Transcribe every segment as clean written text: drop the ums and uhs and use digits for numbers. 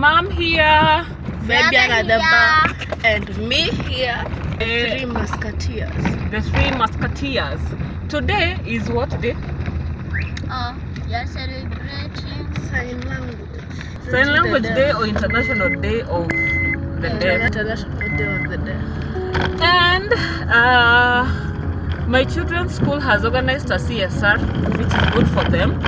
Mom here, Baby at the back, and me here. The three musketeers. The three musketeers. Today is what day? You're celebrating sign language. Sign language day or International Day of the Deaf. International Day of the Deaf. And my children's school has organized a CSR, which is good for them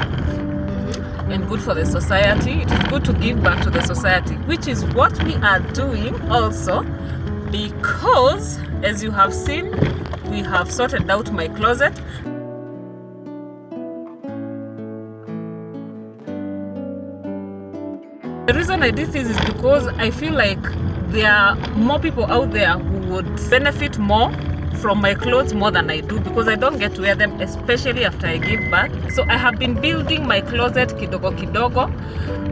and good for the society. It is good to give back to the society, which is what we are doing also, because as you have seen, we have sorted out my closet. The reason I did this is because I feel like there are more people out there who would benefit more from my clothes more than I do, because I don't get to wear them, especially after I give back. So I have been building my closet kidogo kidogo.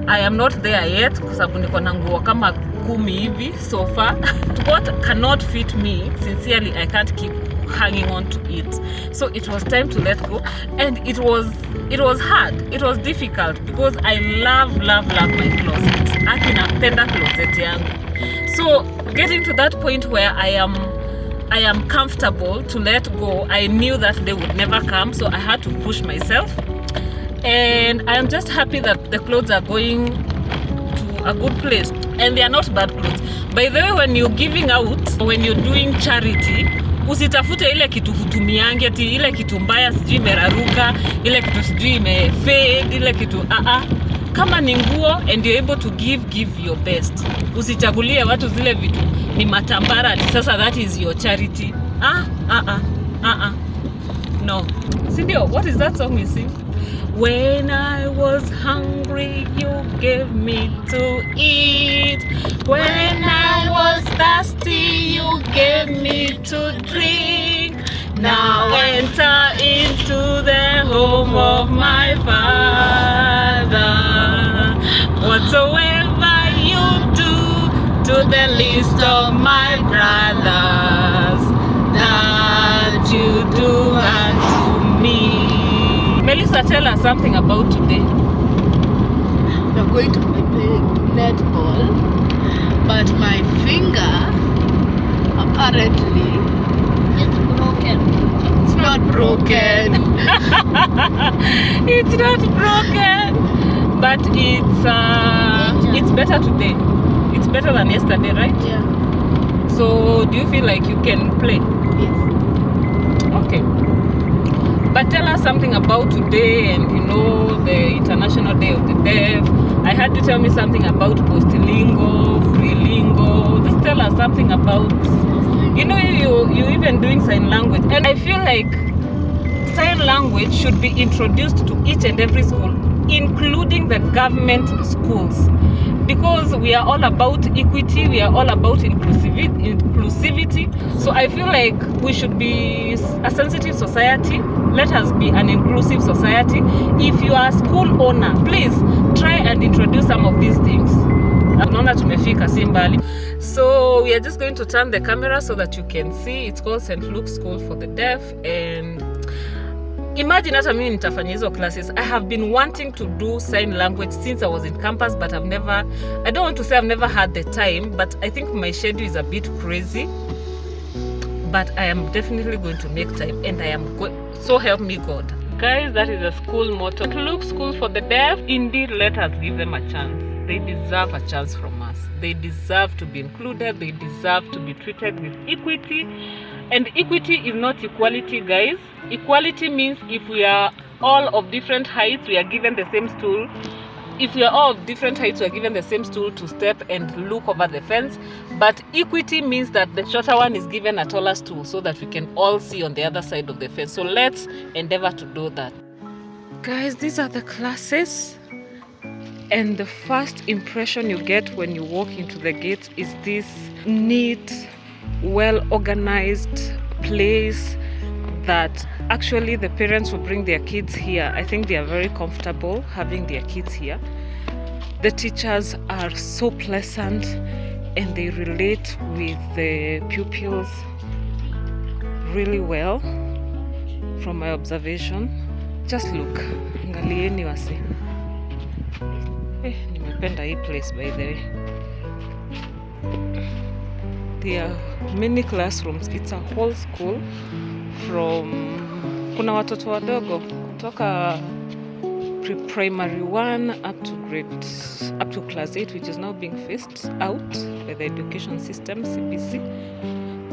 I am not there yet kwa sababu niko na nguo kama 10 hivi so far. What cannot fit me, sincerely I can't keep hanging on to it. So it was time to let go, and it was hard, it was difficult, because I love my closet. Aki napenda closet yangu. So getting to that point where I am comfortable to let go, I knew that they would never come, so I had to push myself. And I am just happy that the clothes are going to a good place, and they are not bad clothes. By the way, when you're giving out, when you're doing charity, usitafute ile kitu hutumiange ati ile kitu mbaya sijui imeraruka, ile kitu sijui imefade, ile kitu kama ni nguo and you're able to give your best. Usichagulie watu zile vitu ni matambara ati sasa that is your charity. No. Sindio, what is that song you sing? When I was hungry, you gave me to eat. When I was thirsty, you gave me to drink. Now enter into the home of my Father. Whatsoever you do to the least of my brothers, that you do unto me. Melissa, tell us something about today. We're going to be playing netball, but my finger apparently is broken. It's not broken. It's not broken, but it's better today. It's better than yesterday, right? Yeah. So do you feel like you can play? Yes. Okay. But tell us something about today and the International Day of the Deaf. I had to tell me something about post-lingo, pre-lingo. Just tell us something about, you even doing sign language. And I feel like sign language should be introduced to each and every school, including the government schools. Because we are all about equity, we are all about inclusivity. So I feel like we should be a sensitive society. Let us be an inclusive society. If you are a school owner, please try and introduce some of these things. So we are just going to turn the camera so that you can see. It's called St. Luke's School for the Deaf, and imagine hata mimi nitafanya hizo classes. I have been wanting to do sign language since I was in campus, but I don't want to say I've never had the time, but I think my schedule is a bit crazy. But I am definitely going to make time, and I am so help me God. Guys, that is the school motto. St. Luke's School for the Deaf. Indeed, let us give them a chance. They deserve a chance from us. They deserve to be included. They deserve to be treated with equity. And equity is not equality, guys. Equality means if we are all of different heights, we are given the same stool. If we are all of different heights, we are given the same stool to step and look over the fence. But equity means that the shorter one is given a taller stool so that we can all see on the other side of the fence. So let's endeavor to do that. Guys, these are the classes. And the first impression you get when you walk into the gate is this neat, well-organized place that actually the parents will bring their kids here. I think they are very comfortable having their kids here. The teachers are so pleasant and they relate with the pupils really well from my observation. Just look, angalieni wasi. napenda hii place by the way. There are many classrooms. It's a whole school from kuna watoto wadogo kutoka pre-primary 1 up to class 8, which is now being phased out by the education system CBC.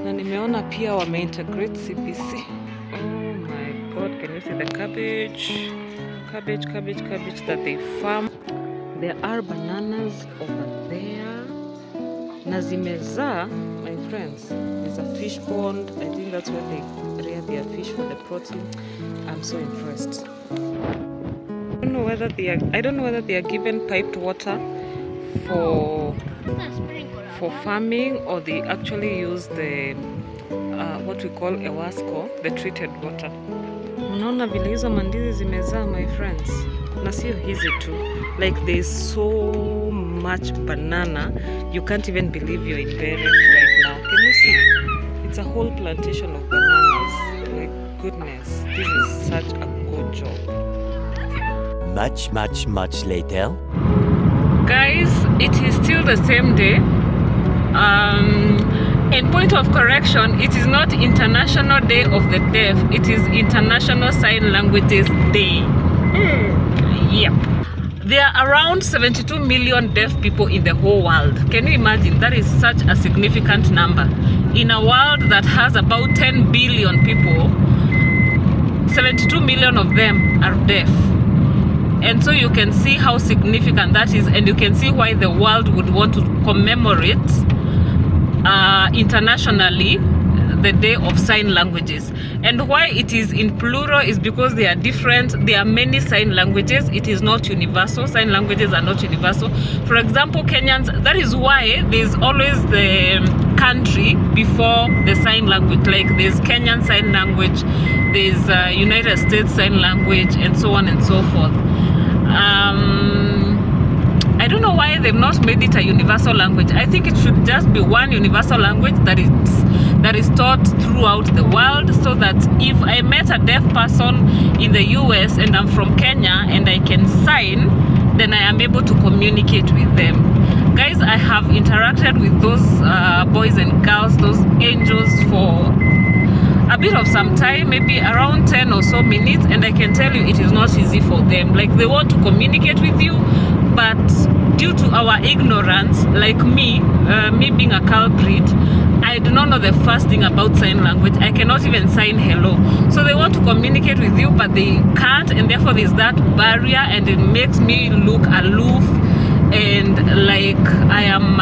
Na nimeona pia wameintegrate CBC. Oh my god, can you see the cabbage that they farm? There are bananas over there. Na zimezaa, my friends. There's a fish pond. I think that's where they rear their fish for the protein. I'm so impressed. I don't know whether they are given piped water for farming, or they actually use the what we call ewasco, the treated water. Unaona vile hizo mandizi zimezaa, my friends, na sio hizi tu. Like there's so much banana, you can't even believe you're in Mbeti right now. Can you see? It's a whole plantation of bananas. My goodness, this is such a good job. Much later. Guys, it is still the same day. In point of correction, it is not International Day of the Deaf, it is International Sign Languages Day. Yep. There are around 72 million deaf people in the whole world. Can you imagine? That is such a significant number. In a world that has about 10 billion people, 72 million of them are deaf. And so you can see how significant that is, and you can see why the world would want to commemorate internationally the Day of Sign Languages. And why it is in plural is because there are many sign languages. It is not universal. Sign languages are not universal. For example, Kenyans, that is why there's always the country before the sign language. Like there's Kenyan Sign Language, there's United States Sign Language, and so on and so forth. I don't know why they've not made it a universal language. I think it should just be one universal language that is taught throughout the world, so that if I met a deaf person in the US and I'm from Kenya and I can sign, then I am able to communicate with them. Guys, I have interacted with those boys and girls, those angels, for a bit of some time, maybe around 10 or so minutes, and I can tell you it is not easy for them. Like they want to communicate with you, but due to our ignorance, like me being a culprit, I do not know the first thing about sign language. I cannot even sign hello. So they want to communicate with you, but they can't, and therefore there's that barrier, and it makes me look aloof and like I am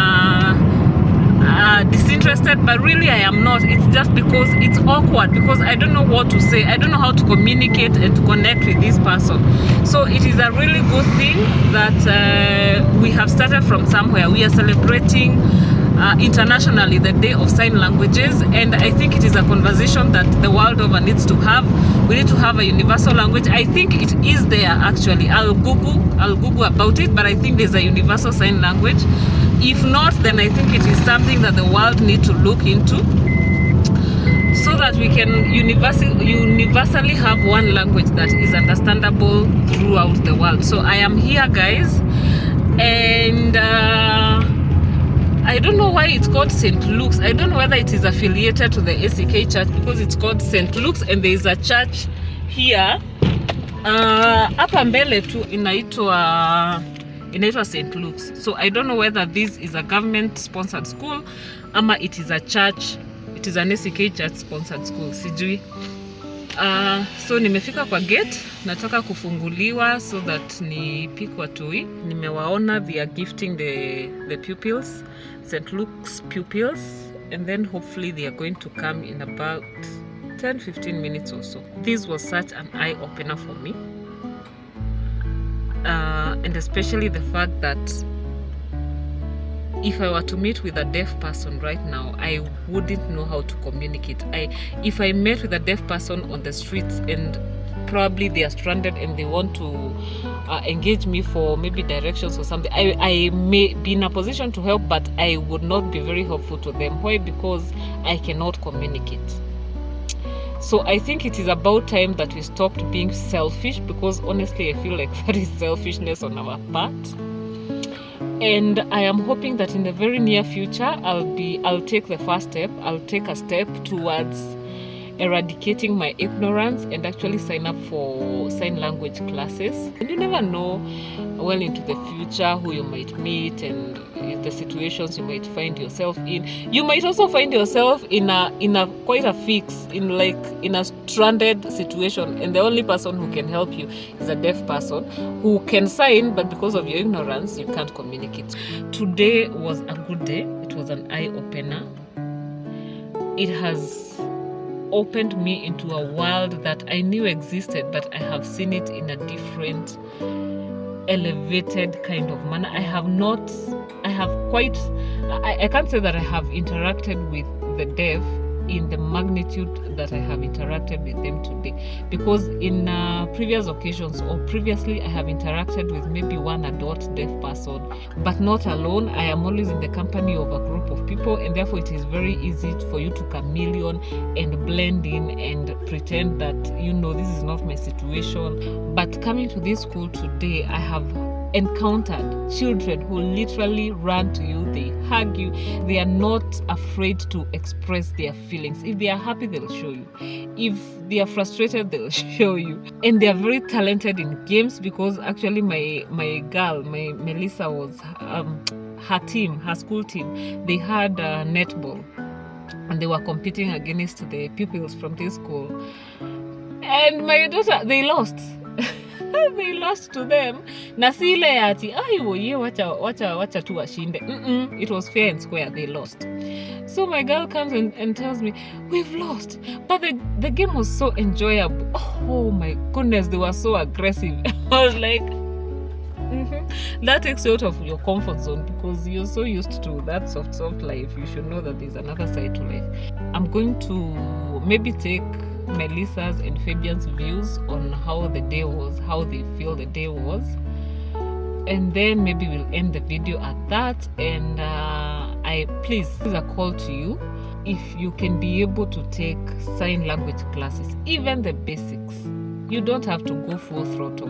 disinterested, but really I am not. It's just because it's awkward, because I don't know what to say. I don't know how to communicate and to connect with this person. So it is a really good thing that we have started from somewhere. We are celebrating internationally the Day of Sign Languages, and I think it is a conversation that the world over needs to have. We need to have a universal language. I think it is there actually. I'll Google about it, but I think there's a universal sign language. If not, then I think it is something that the world needs to look into, so that we can universally have one language that is understandable throughout the world. So I am here, guys, and I don't know why it's called St. Luke's. I don't know whether it is affiliated to the ACK church, because it's called St. Luke's, and there is a church here hapa mbele tu inaitwa St. Luke's. So I don't know whether this is a government sponsored school ama it is a church, it is an ACK church sponsored school, sijui. So nimefika kwa gate, nataka kufunguliwa so that ni pick watoi. Nimewaona they are gifting the pupils, St. Luke's pupils, and then hopefully they are going to come in about 10-15 minutes or so. This was such an eye opener for me. And especially the fact that if I were to meet with a deaf person right now, I wouldn't know how to communicate. If I met with a deaf person on the streets and probably they are stranded and they want to engage me for maybe directions or something, I may be in a position to help, but I would not be very helpful to them. Why? Because I cannot communicate. So I think it is about time that we stopped being selfish, because honestly I feel like that is selfishness on our part. And I am hoping that in the very near future, I'll take the first step. I'll take a step towards eradicating my ignorance and actually sign up for sign language classes. And you never know well into the future who you might meet and the situations you might find yourself in. You might also find yourself in a quite a fix, in a stranded situation, and the only person who can help you is a deaf person who can sign, but because of your ignorance you can't communicate. Today was a good day. It was an eye-opener. It has opened me into a world that I knew existed, but I have seen it in a different, elevated kind of manner. I can't say that I have interacted with the deaf in the magnitude that I have interacted with them today, because in previous occasions or previously I have interacted with maybe one adult deaf person, but not alone. I am always in the company of a group of people, and therefore it is very easy for you to chameleon and blend in and pretend that this is not my situation. But coming to this school today, I have encountered children who literally run to you, they hug you, they are not afraid to express their feelings. If they are happy, they'll show you. If they are frustrated, they'll show you. And they are very talented in games, because actually my girl, my Melissa, was her school team, they had netball and they were competing against the pupils from this school, and my daughter, they lost. They lost to them. Na si ile ati wacha tu washinde. It was fair and square. They lost. So my girl comes and tells me, we've lost, but the game was so enjoyable. Oh my goodness, they were so aggressive. I was like, that takes you out of your comfort zone, because you're so used to that soft life. You should know that there's another side to life. I'm going to maybe take Melissa's and Fabian's views on how the day was, how they feel the day was, and then maybe we'll end the video at that. And this is a call to you. If you can be able to take sign language classes, even the basics, you don't have to go full throttle.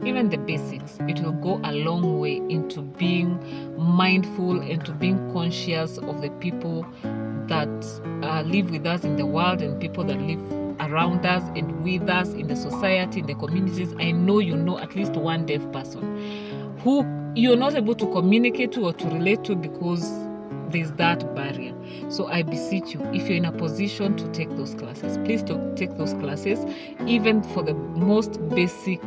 Even the basics, it will go a long way into being mindful and to being conscious of the people that live with us in the world, and people that live around us and with us in the society, in the communities. I know you know at least one deaf person who you're not able to communicate to or to relate to, because there's that barrier. So I beseech you, if you're in a position to take those classes, please take those classes, even for the most basic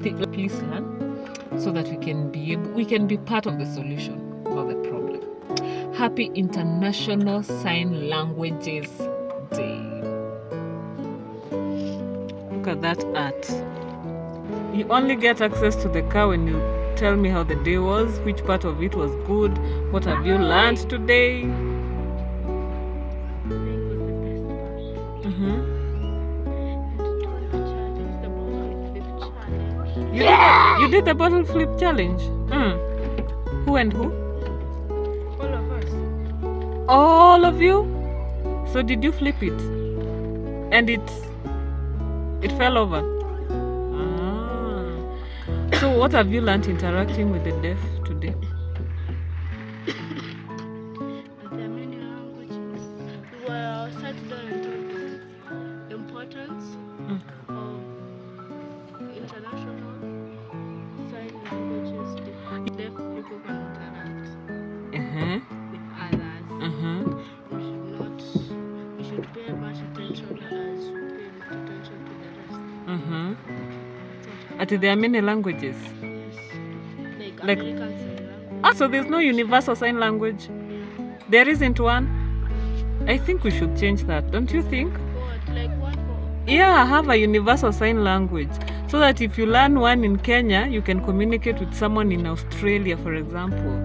thing. Please learn, so that we can be part of the solution, not the problem. Happy International Sign Languages Day. Look at that art. You only get access to the car when you tell me how the day was, which part of it was good, what have you learned today. You did the bottle flip challenge? Who and who? All of us. All of you? So did you flip it? And it fell over? So what have you learned interacting with the deaf today? There are many languages. We were sat down and told the importance of international sign languages. The deaf people can interact with others. We should pay much attention as we pay attention to the rest. There are many languages. Yes. Like American Sign Language. So there's no universal sign language? There isn't one? I think we should change that, don't you think? What? Like one for? Yeah, have a universal sign language, so that if you learn one in Kenya, you can communicate with someone in Australia, for example.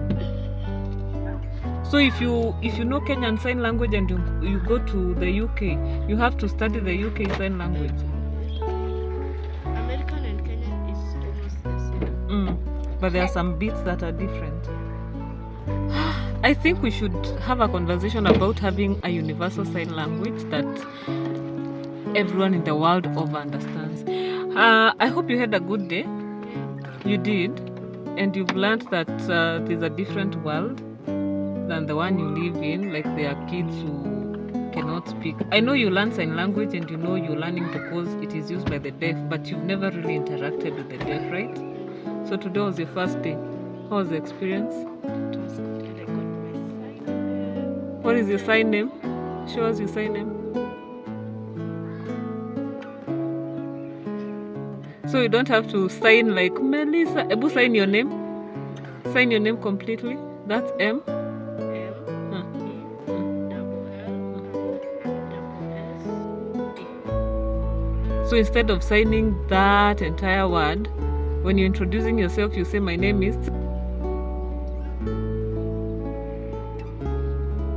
So if you know Kenyan Sign Language and you go to the UK, you have to study the UK Sign Language. American and Kenyan is almost the same. But there are some bits that are different. I think we should have a conversation about having a universal sign language that everyone in the world over understands. I hope you had a good day. Yeah. You did? And you've learned that there's a different world than the one you live in. Like there are kids who cannot speak. I know you learn sign language and you know you're learning because it is used by the deaf, but you've never really interacted with the deaf, right? So today was your first day. How was the experience? It was good, and I got my sign. What is your sign name? Show us your sign name. So you don't have to sign like Melissa. Ebu, sign your name. Sign your name completely. That's M. So instead of signing that entire word, when you're introducing yourself, you say, my name is...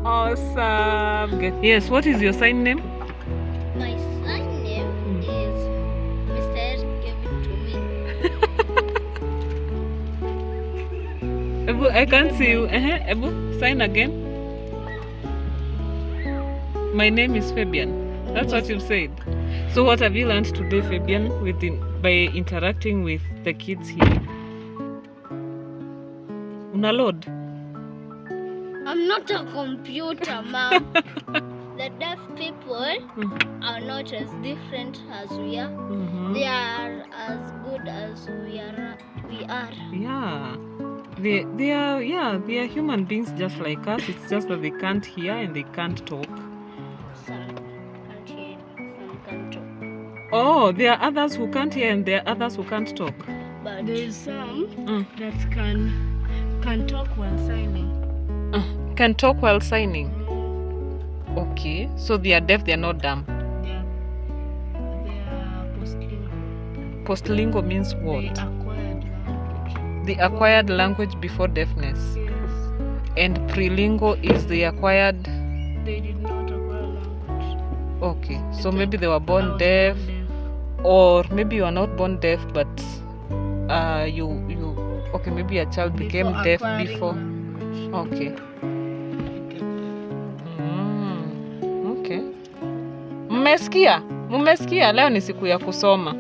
Awesome. Yes, what is your sign name? My sign name is Mr. Gave it to me. Ebu, I can't see you. Ebu, sign again. My name is Fabian. That's what you've said. So what have you learned today, Fabian, by interacting with the kids here? Una load? I'm not a computer, Mom. The deaf people are not as different as we are. They are as good as we are. Yeah. They are human beings just like us. It's just that they can't hear and they can't talk. Some can't hear, some can't talk. Oh, there are others who can't hear and there are others who can't talk. But there's some that can talk while signing. Can talk while signing. Okay, so they are deaf, they are not dumb. They are postlingual. Postlingual means what? They acquired language. The acquired language before deafness. Yes. And prelingual is the acquired... They did not acquire language. Okay, so maybe they were born deaf, or maybe you are not born deaf, but okay, maybe a child became deaf before. Language. Okay. Okay. Mmesikia? Leo ni siku ya kusoma.